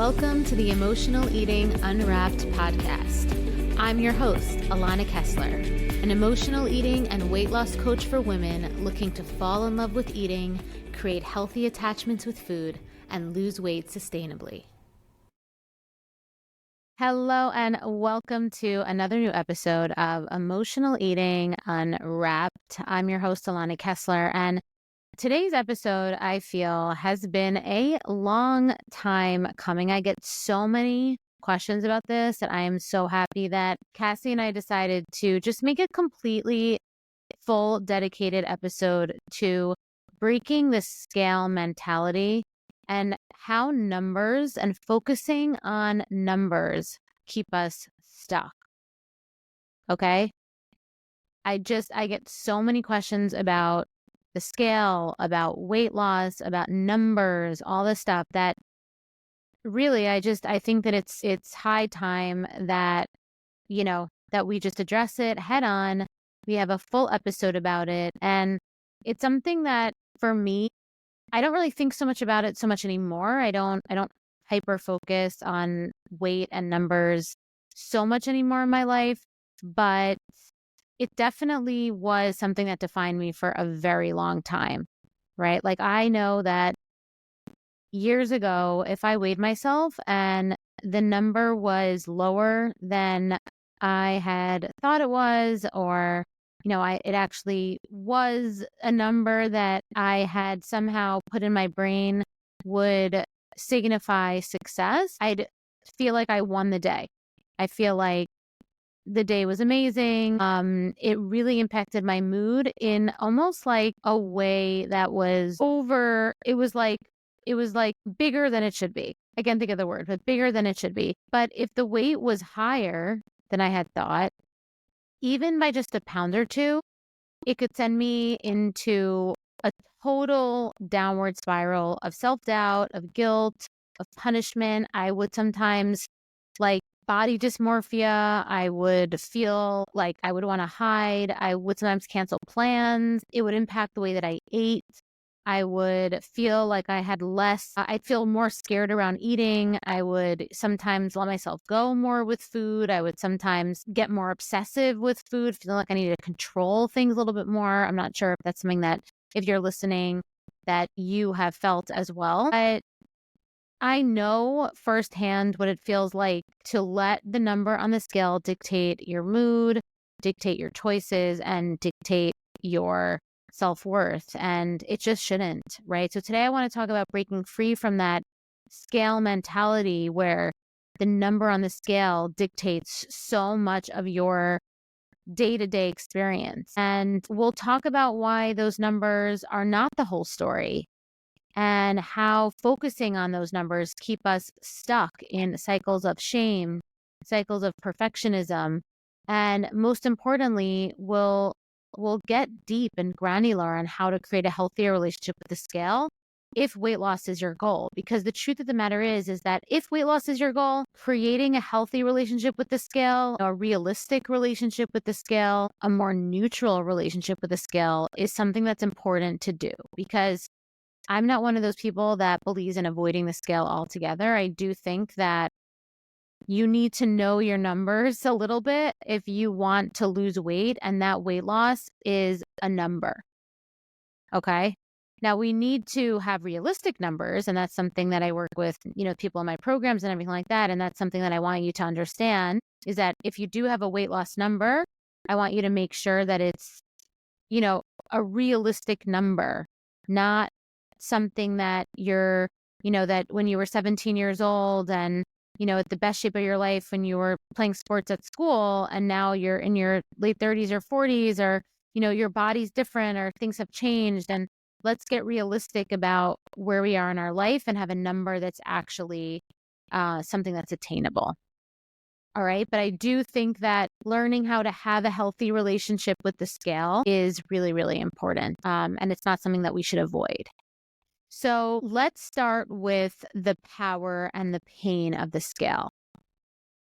Welcome to the Emotional Eating Unwrapped podcast. I'm your host, Alana Kessler, an emotional eating and weight loss coach for women looking to fall in love with eating, create healthy attachments with food, and lose weight sustainably. Hello and welcome to another new episode of Emotional Eating Unwrapped. I'm your host, Alana Kessler, and today's episode, I feel, has been a long time coming. I get so many questions about this that I am so happy that Cassie and I decided to just make a completely full dedicated episode to breaking the scale mentality and how numbers and focusing on numbers keep us stuck. Okay? I get so many questions about the scale, about weight loss, about numbers, all this stuff that really I think that it's high time that, that we just address it head on. We have a full episode about it. And it's something that for me, I don't really think so much about it so much anymore. I don't hyper focus on weight and numbers so much anymore in my life, but it definitely was something that defined me for a very long time, right? Like I know that years ago, if I weighed myself and the number was lower than I had thought it was, or, it actually was a number that I had somehow put in my brain would signify success, I'd feel like I won the day. I feel like the day was amazing. It really impacted my mood in almost like a way that was it was like bigger than it should be. I can't think of the word, but bigger than it should be. But if the weight was higher than I had thought, even by just a pound or two, it could send me into a total downward spiral of self-doubt, of guilt, of punishment. I would sometimes like body dysmorphia. I would feel like I would want to hide. I would sometimes cancel plans. It would impact the way that I ate. I would feel like I had I'd feel more scared around eating. I would sometimes let myself go more with food. I would sometimes get more obsessive with food, feeling like I needed to control things a little bit more. I'm not sure if that's something that, if you're listening, that you have felt as well. But I know firsthand what it feels like to let the number on the scale dictate your mood, dictate your choices, and dictate your self-worth. And it just shouldn't, right? So today I want to talk about breaking free from that scale mentality where the number on the scale dictates so much of your day-to-day experience. And we'll talk about why those numbers are not the whole story, and how focusing on those numbers keep us stuck in cycles of shame, cycles of perfectionism, and most importantly, we'll get deep and granular on how to create a healthier relationship with the scale if weight loss is your goal. Because the truth of the matter is that if weight loss is your goal, creating a healthy relationship with the scale, a realistic relationship with the scale, a more neutral relationship with the scale is something that's important to do. Because I'm not one of those people that believes in avoiding the scale altogether. I do think that you need to know your numbers a little bit if you want to lose weight, and that weight loss is a number. Okay? Now, we need to have realistic numbers, and that's something that I work with, people in my programs and everything like that, and that's something that I want you to understand, is that if you do have a weight loss number, I want you to make sure that it's, a realistic number, not something that you're, that when you were 17 years old and, at the best shape of your life when you were playing sports at school, and now you're in your late 30s or 40s, or, your body's different or things have changed. And let's get realistic about where we are in our life and have a number that's actually something that's attainable. All right. But I do think that learning how to have a healthy relationship with the scale is really, really important. And it's not something that we should avoid. So let's start with the power and the pain of the scale.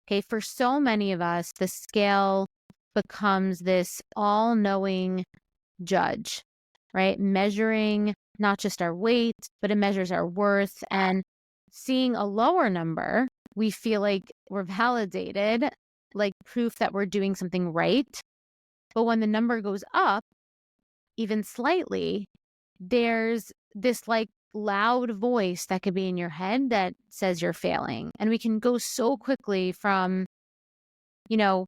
Okay, for so many of us, the scale becomes this all-knowing judge, right? Measuring not just our weight, but it measures our worth. And seeing a lower number, we feel like we're validated, like proof that we're doing something right. But when the number goes up, even slightly, there's this like loud voice that could be in your head that says you're failing. And we can go so quickly from, you know,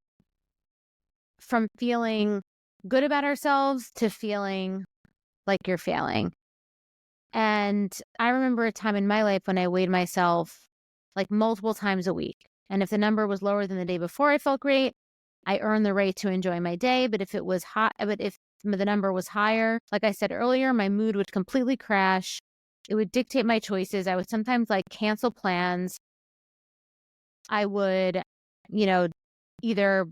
from feeling good about ourselves to feeling like you're failing. And I remember a time in my life when I weighed myself like multiple times a week. And if the number was lower than the day before, I felt great. I earned the right to enjoy my day. But if it was hot, but if the number was higher, like I said earlier, my mood would completely crash. It would dictate my choices. I would sometimes like cancel plans. I would, you know, either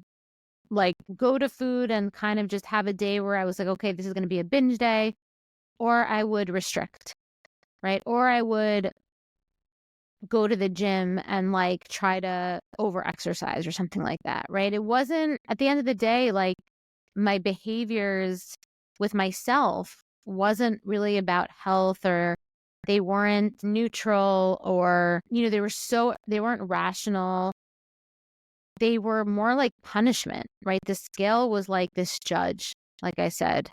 like go to food and kind of just have a day where I was like, okay, this is going to be a binge day, or I would restrict, right? Or I would go to the gym and like try to over exercise or something like that, right? It wasn't at the end of the day, like my behaviors with myself wasn't really about health, or they weren't neutral, or, they weren't rational. They were more like punishment, right? The scale was like this judge, like I said.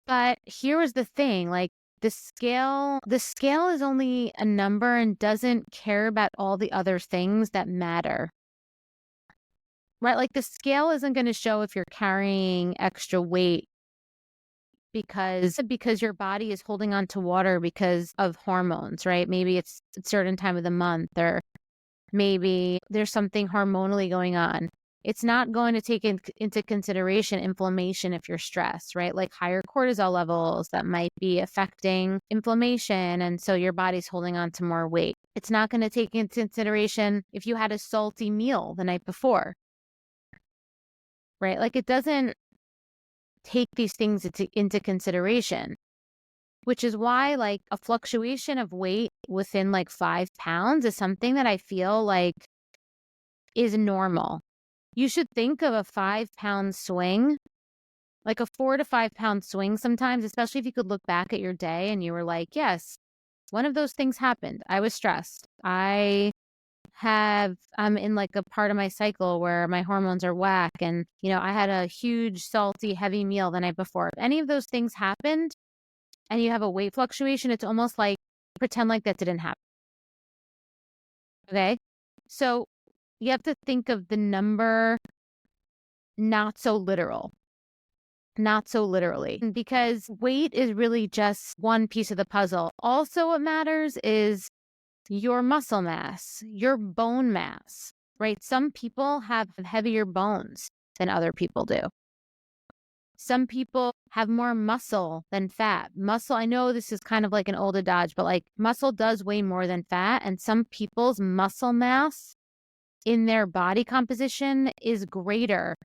But here was the thing, like the scale is only a number and doesn't care about all the other things that matter. Right? Like the scale isn't going to show if you're carrying extra weight because your body is holding on to water because of hormones, right? Maybe it's a certain time of the month, or maybe there's something hormonally going on. It's not going to take into consideration inflammation if you're stressed, right? Like higher cortisol levels that might be affecting inflammation. And so your body's holding on to more weight. It's not going to take into consideration if you had a salty meal the night before, right? Like it doesn't take these things into consideration, which is why like a fluctuation of weight within like 5 pounds is something that I feel like is normal. You should think of a 5 pound swing, like a 4 to 5 pound swing sometimes, especially if you could look back at your day and you were like, yes, one of those things happened. I was stressed. I'm in like a part of my cycle where my hormones are whack, and, I had a huge, salty, heavy meal the night before. If any of those things happened and you have a weight fluctuation, it's almost like pretend like that didn't happen. Okay. So you have to think of the number not so literal. Not so literally, because weight is really just one piece of the puzzle. Also, what matters is your muscle mass, your bone mass, right? Some people have heavier bones than other people do. Some people have more muscle than fat. Muscle, I know this is kind of like an old adage, but like muscle does weigh more than fat. And some people's muscle mass in their body composition is greater.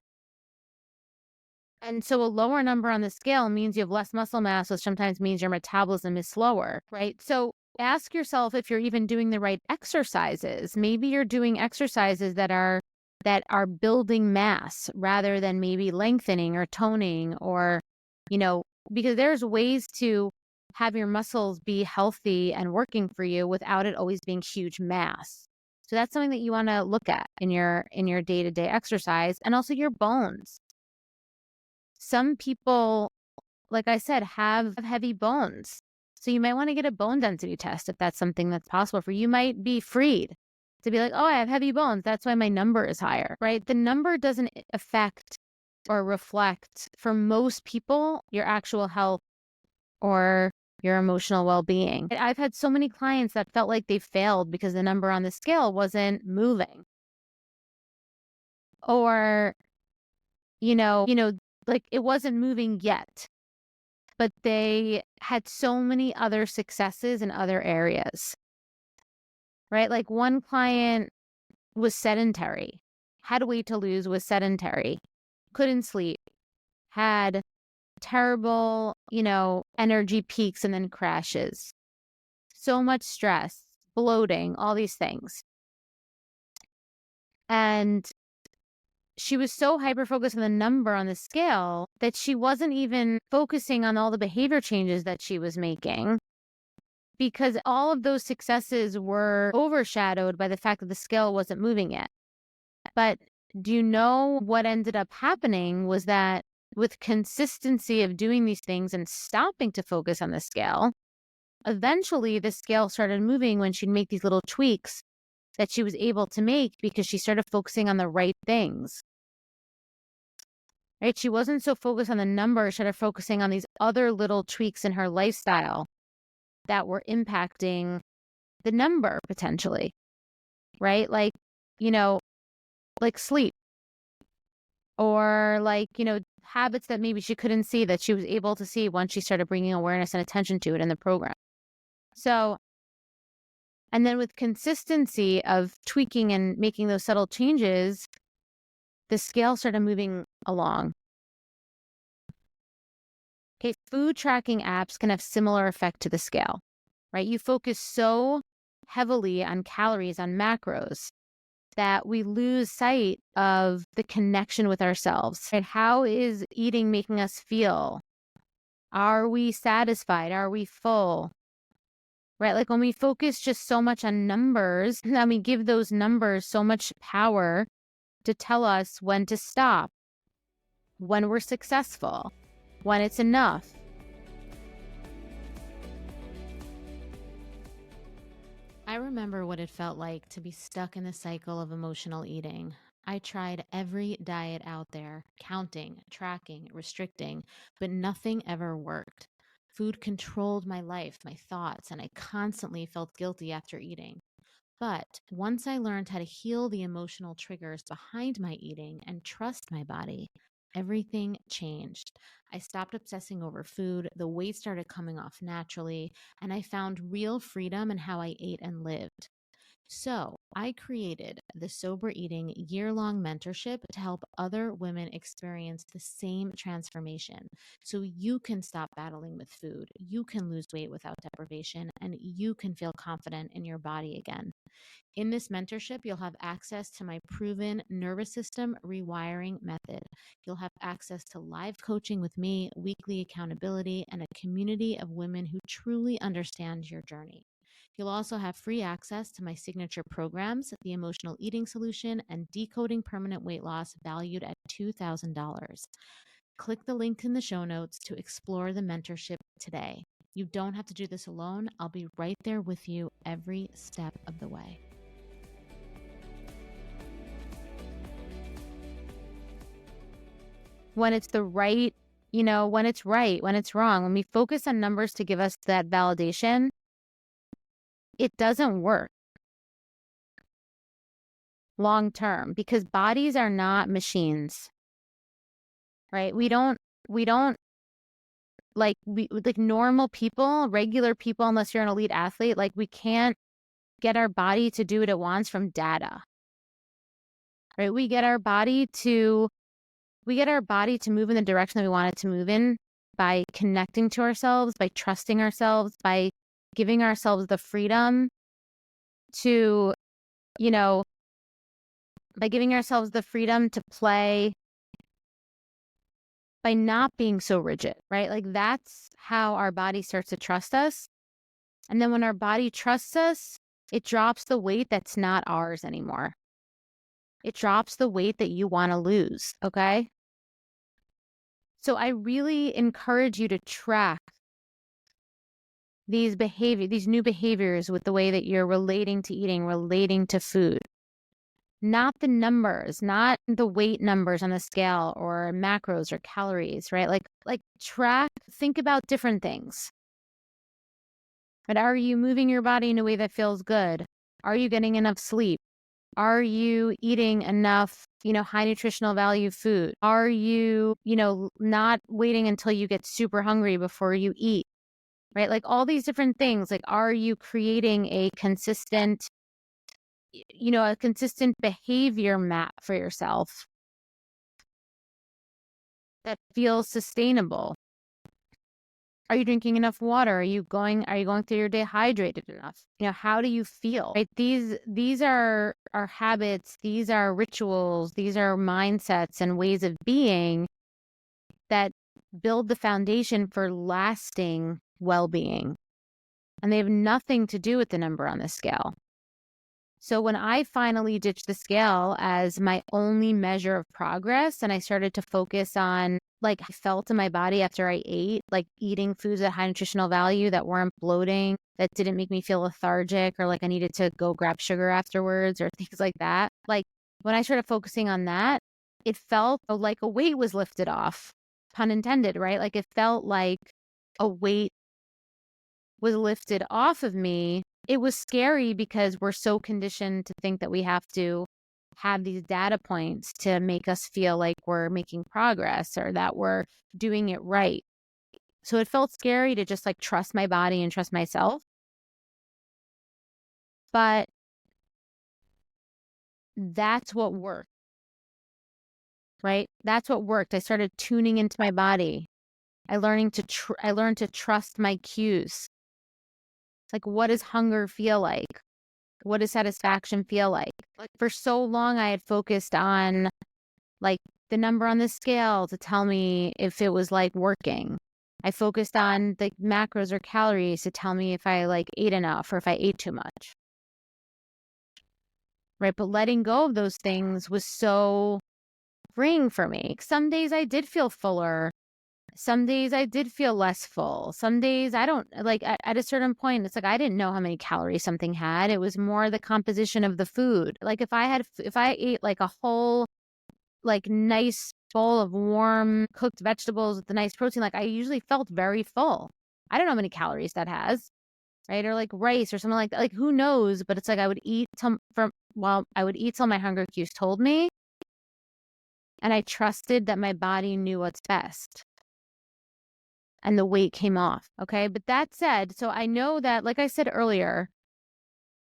And so a lower number on the scale means you have less muscle mass, which sometimes means your metabolism is slower, right? So ask yourself if you're even doing the right exercises. Maybe you're doing exercises that are building mass rather than maybe lengthening or toning, or, because there's ways to have your muscles be healthy and working for you without it always being huge mass. So that's something that you want to look at in your day-to-day exercise, and also your bones. Some people, like I said, have heavy bones. So you might want to get a bone density test if that's something that's possible for you. You might be freed to be like, oh, I have heavy bones. That's why my number is higher, right? The number doesn't affect or reflect, for most people, your actual health or your emotional well-being. I've had so many clients that felt like they failed because the number on the scale wasn't moving. Or, like it wasn't moving yet, but they had so many other successes in other areas, right? Like one client was sedentary, had weight to lose, was sedentary, couldn't sleep, had terrible, energy peaks and then crashes, so much stress, bloating, all these things. And she was so hyper-focused on the number on the scale that she wasn't even focusing on all the behavior changes that she was making. because all of those successes were overshadowed by the fact that the scale wasn't moving yet. But do you know what ended up happening was that with consistency of doing these things and stopping to focus on the scale, eventually the scale started moving when she'd make these little tweaks that she was able to make because she started focusing on the right things. Right? She wasn't so focused on the number, she started focusing on these other little tweaks in her lifestyle that were impacting the number potentially. Right? Like, like sleep, or like, habits that maybe she couldn't see that she was able to see once she started bringing awareness and attention to it in the program. So, and then with consistency of tweaking and making those subtle changes, the scale started moving along. Okay, food tracking apps can have similar effect to the scale, right? You focus so heavily on calories, on macros, that we lose sight of the connection with ourselves. Right? How is eating making us feel? Are we satisfied? Are we full? Right? Like when we focus just so much on numbers, and we give those numbers so much power to tell us when to stop, when we're successful, when it's enough. I remember what it felt like to be stuck in the cycle of emotional eating. I tried every diet out there, counting, tracking, restricting, but nothing ever worked. Food controlled my life, my thoughts, and I constantly felt guilty after eating. But once I learned how to heal the emotional triggers behind my eating and trust my body, everything changed. I stopped obsessing over food, the weight started coming off naturally, and I found real freedom in how I ate and lived. So, I created the Sober Eating year-long mentorship to help other women experience the same transformation. So you can stop battling with food, you can lose weight without deprivation, and you can feel confident in your body again. In this mentorship, you'll have access to my proven nervous system rewiring method. You'll have access to live coaching with me, weekly accountability, and a community of women who truly understand your journey. You'll also have free access to my signature programs, the Emotional Eating Solution and Decoding Permanent Weight Loss, valued at $2,000. Click the link in the show notes to explore the mentorship today. You don't have to do this alone. I'll be right there with you every step of the way. When it's the right, when it's right, when it's wrong, when we focus on numbers to give us that validation, it doesn't work long term because bodies are not machines, right? We don't like normal people, regular people, unless you're an elite athlete, like we can't get our body to do what it wants from data, right? We get our body to move in the direction that we want it to move in by connecting to ourselves, by trusting ourselves, by giving ourselves the freedom to, by giving ourselves the freedom to play, by not being so rigid, right? Like that's how our body starts to trust us. And then when our body trusts us, it drops the weight that's not ours anymore. It drops the weight that you want to lose, okay? So I really encourage you to track these new behaviors with the way that you're relating to eating, relating to food. Not the numbers, not the weight numbers on the scale or macros or calories, right? Like track, think about different things. But are you moving your body in a way that feels good? Are you getting enough sleep? Are you eating enough, high nutritional value food? Are you, not waiting until you get super hungry before you eat, right? Like all these different things. Like, are you creating a consistent behavior map for yourself that feels sustainable? Are you drinking enough water? Are you going through your day hydrated enough? How do you feel? Right? These are our habits, these are rituals, these are mindsets and ways of being that build the foundation for lasting well-being. and they have nothing to do with the number on the scale. So when I finally ditched the scale as my only measure of progress, and I started to focus on like I felt in my body after I ate, like eating foods at high nutritional value that weren't bloating, that didn't make me feel lethargic or like I needed to go grab sugar afterwards or things like that. Like when I started focusing on that, it felt like a weight was lifted off, pun intended, right? Like it felt like a weight was lifted off of me. It was scary because we're so conditioned to think that we have to have these data points to make us feel like we're making progress or that we're doing it right. So it felt scary to just like trust my body and trust myself. But that's what worked, right? That's what worked. I started tuning into my body. I learned to trust my cues. Like, what does hunger feel like? What does satisfaction feel like? Like for so long, I had focused on like the number on the scale to tell me if it was like working. I focused on the macros or calories to tell me if I like ate enough or if I ate too much. Right. But letting go of those things was so freeing for me. Some days I did feel fuller. Some days I did feel less full. Some days I don't like at a certain point, it's like I didn't know how many calories something had. It was more the composition of the food. Like if I ate like a whole, like nice bowl of warm cooked vegetables with the nice protein, like I usually felt very full. I don't know how many calories that has, right? Or like rice or something like that. Like who knows? But it's like I would eat I would eat till my hunger cues told me. And I trusted that my body knew what's best. And the weight came off. Okay. But that said, so I know that, like I said earlier,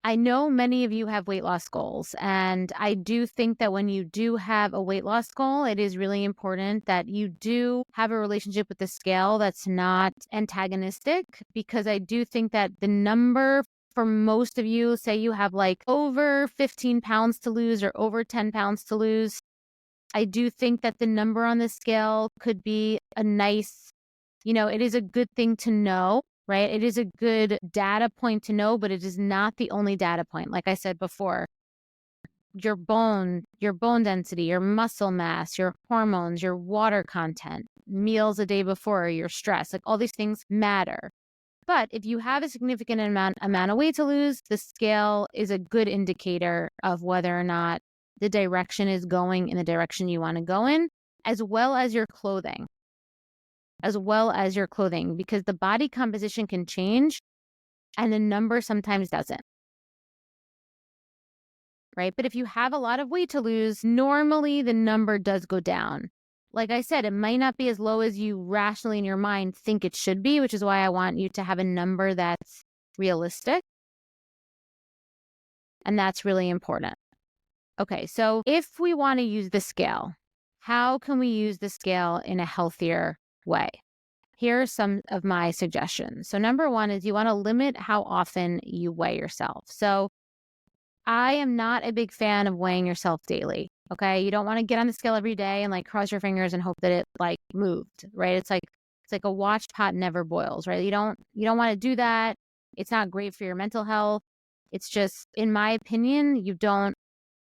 I know many of you have weight loss goals. And I do think that when you do have a weight loss goal, it is really important that you do have a relationship with the scale that's not antagonistic, because I do think that the number for most of you, say you have like over 15 pounds to lose or over 10 pounds to lose, I do think that the number on the scale could be a nice, it is a good thing to know, right? It is a good data point to know, but it is not the only data point. Like I said before, your bone density, your muscle mass, your hormones, your water content, meals a day before, your stress, like all these things matter. But if you have a significant amount of weight to lose, the scale is a good indicator of whether or not the direction is going in the direction you want to go in, as well as your clothing. Because the body composition can change and the number sometimes doesn't. Right? But if you have a lot of weight to lose, normally the number does go down. Like I said, it might not be as low as you rationally in your mind think it should be, which is why I want you to have a number that's realistic. And that's really important. Okay, so if we want to use the scale, how can we use the scale in a healthier way? Here are some of my suggestions. So number one is you want to limit how often you weigh yourself. So I am not a big fan of weighing yourself daily. Okay. You don't want to get on the scale every day and like cross your fingers and hope that it like moved, right? It's like a watched pot never boils, right? You don't want to do that. It's not great for your mental health. It's just, in my opinion, you don't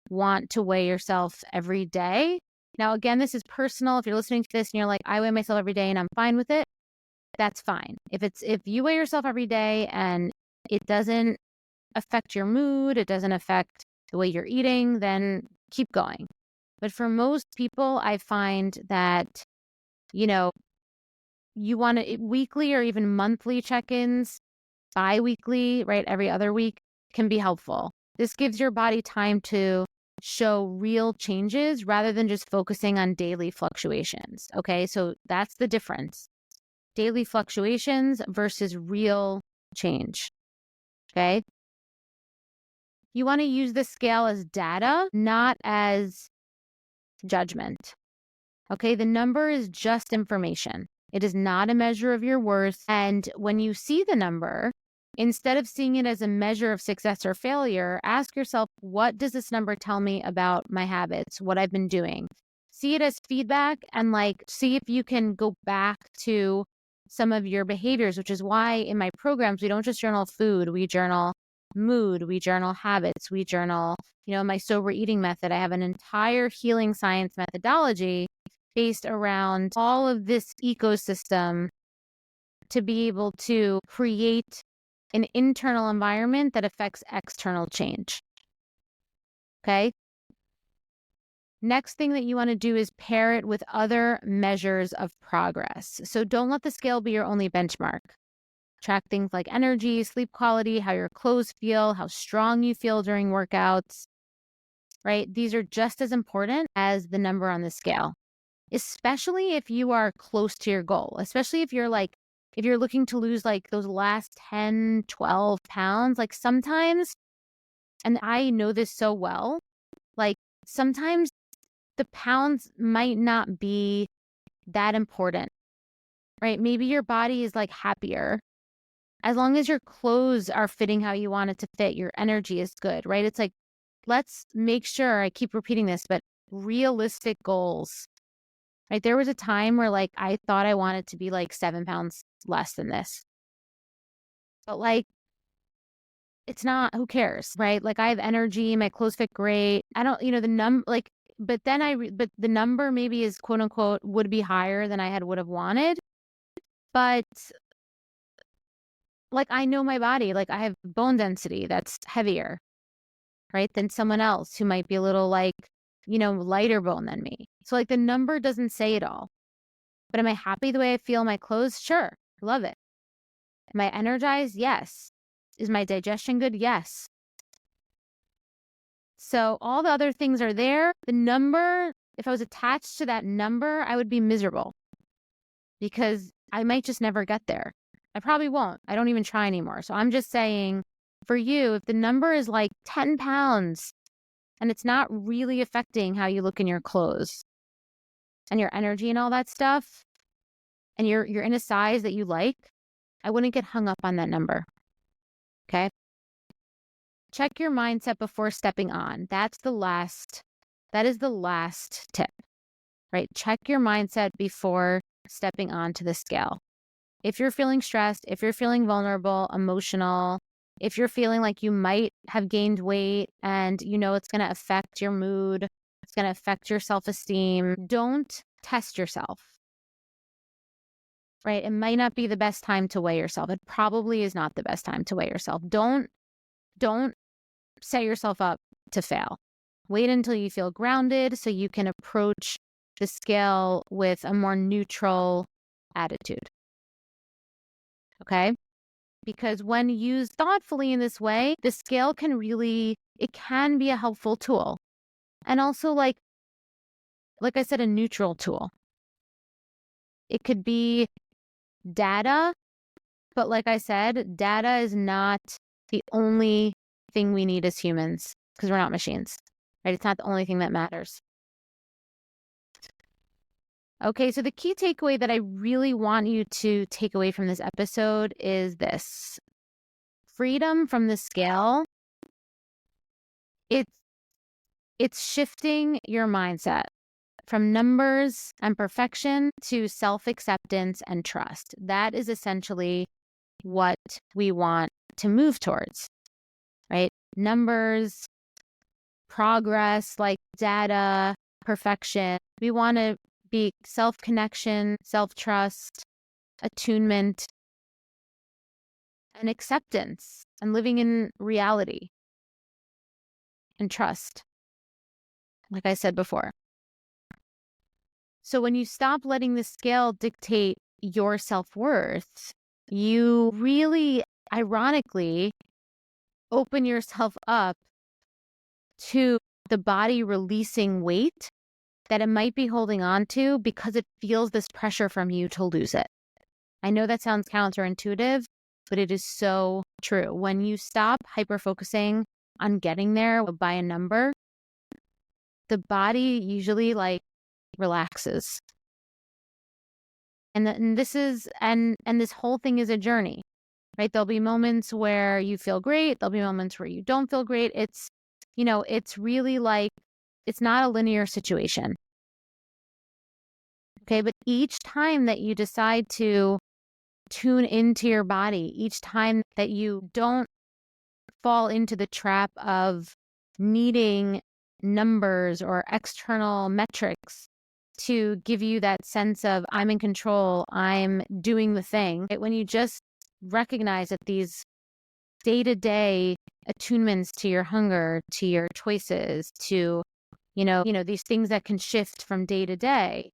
want to weigh yourself every day. Now, again, this is personal. If you're listening to this and you're like, I weigh myself every day and I'm fine with it, that's fine. If you weigh yourself every day and it doesn't affect your mood, it doesn't affect the way you're eating, then keep going. But for most people, I find that, you want to weekly or even monthly check-ins, bi-weekly, right? Every other week can be helpful. This gives your body time to show real changes rather than just focusing on daily fluctuations. Okay. So that's the difference. Daily fluctuations versus real change. Okay. You want to use the scale as data, not as judgment. Okay. The number is just information. It is not a measure of your worth. And when you see the number, instead of seeing it as a measure of success or failure, ask yourself, what does this number tell me about my habits, what I've been doing? See it as feedback and like see if you can go back to some of your behaviors, which is why in my programs, we don't just journal food, we journal mood, we journal habits, we journal, my sober eating method. I have an entire healing science methodology based around all of this ecosystem to be able to create an internal environment that affects external change. Okay. Next thing that you want to do is pair it with other measures of progress. So don't let the scale be your only benchmark. Track things like energy, sleep quality, how your clothes feel, how strong you feel during workouts, right? These are just as important as the number on the scale, especially if you are close to your goal, especially if you're looking to lose like those last 10, 12 pounds, like sometimes, and I know this so well, like sometimes the pounds might not be that important, right? Maybe your body is like happier. As long as your clothes are fitting how you want it to fit, your energy is good, right? It's like, let's make sure, I keep repeating this, but realistic goals, right? There was a time where like I thought I wanted to be like 7 pounds less than this. But like, it's not, who cares, right? Like I have energy, my clothes fit great. I don't, the number, like, but then but the number maybe is quote unquote would be higher than I would have wanted. But like, I know my body, like I have bone density that's heavier, right? Than someone else who might be a little like, lighter bone than me. So like the number doesn't say it all. But am I happy the way I feel in my clothes? Sure. Love it. Am I energized? Yes. Is my digestion good? Yes. So all the other things are there. The number, if I was attached to that number, I would be miserable because I might just never get there. I probably won't. I don't even try anymore. So I'm just saying for you, if the number is like 10 pounds and it's not really affecting how you look in your clothes and your energy and all that stuff, and you're in a size that you like, I wouldn't get hung up on that number. Okay. Check your mindset before stepping on. That is the last tip, right? Check your mindset before stepping onto the scale. If you're feeling stressed, if you're feeling vulnerable, emotional, if you're feeling like you might have gained weight and it's going to affect your mood, it's going to affect your self-esteem, don't test yourself, right? It might not be the best time to weigh yourself. It probably is not the best time to weigh yourself. Don't set yourself up to fail. Wait until you feel grounded so you can approach the scale with a more neutral attitude. Okay? Because when used thoughtfully in this way, the scale it can be a helpful tool. And also like I said, a neutral tool. It could be data, but like I said, data is not the only thing we need as humans because we're not machines, right? It's not the only thing that matters. Okay, so the key takeaway that I really want you to take away from this episode is this. Freedom from the scale, it's shifting your mindset from numbers and perfection to self-acceptance and trust. That is essentially what we want to move towards, right? Numbers, progress, like data, perfection. We want to be self-connection, self-trust, attunement, and acceptance, and living in reality and trust, like I said before. So when you stop letting the scale dictate your self-worth, you really, ironically, open yourself up to the body releasing weight that it might be holding on to because it feels this pressure from you to lose it. I know that sounds counterintuitive, but it is so true. When you stop hyper-focusing on getting there by a number, the body usually relaxes. And this whole thing is a journey, right? There'll be moments where you feel great. There'll be moments where you don't feel great. It's really it's not a linear situation. Okay. But each time that you decide to tune into your body, each time that you don't fall into the trap of needing numbers or external metrics to give you that sense of I'm in control, I'm doing the thing. When you just recognize that these day-to-day attunements to your hunger, to your choices, to these things that can shift from day to day,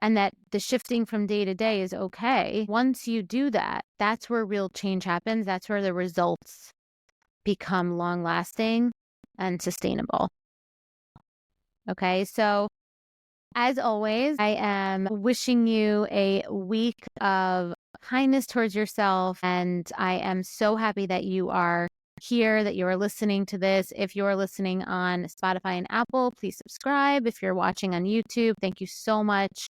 and that the shifting from day to day is okay. Once you do that, that's where real change happens. That's where the results become long lasting and sustainable. Okay, so as always, I am wishing you a week of kindness towards yourself. And I am so happy that you are here, that you are listening to this. If you're listening on Spotify and Apple, please subscribe. If you're watching on YouTube, thank you so much.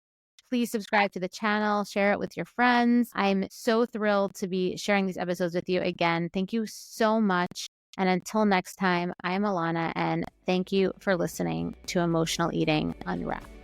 Please subscribe to the channel, share it with your friends. I'm so thrilled to be sharing these episodes with you again. Thank you so much. And until next time, I am Alana, and thank you for listening to Emotional Eating Unwrapped.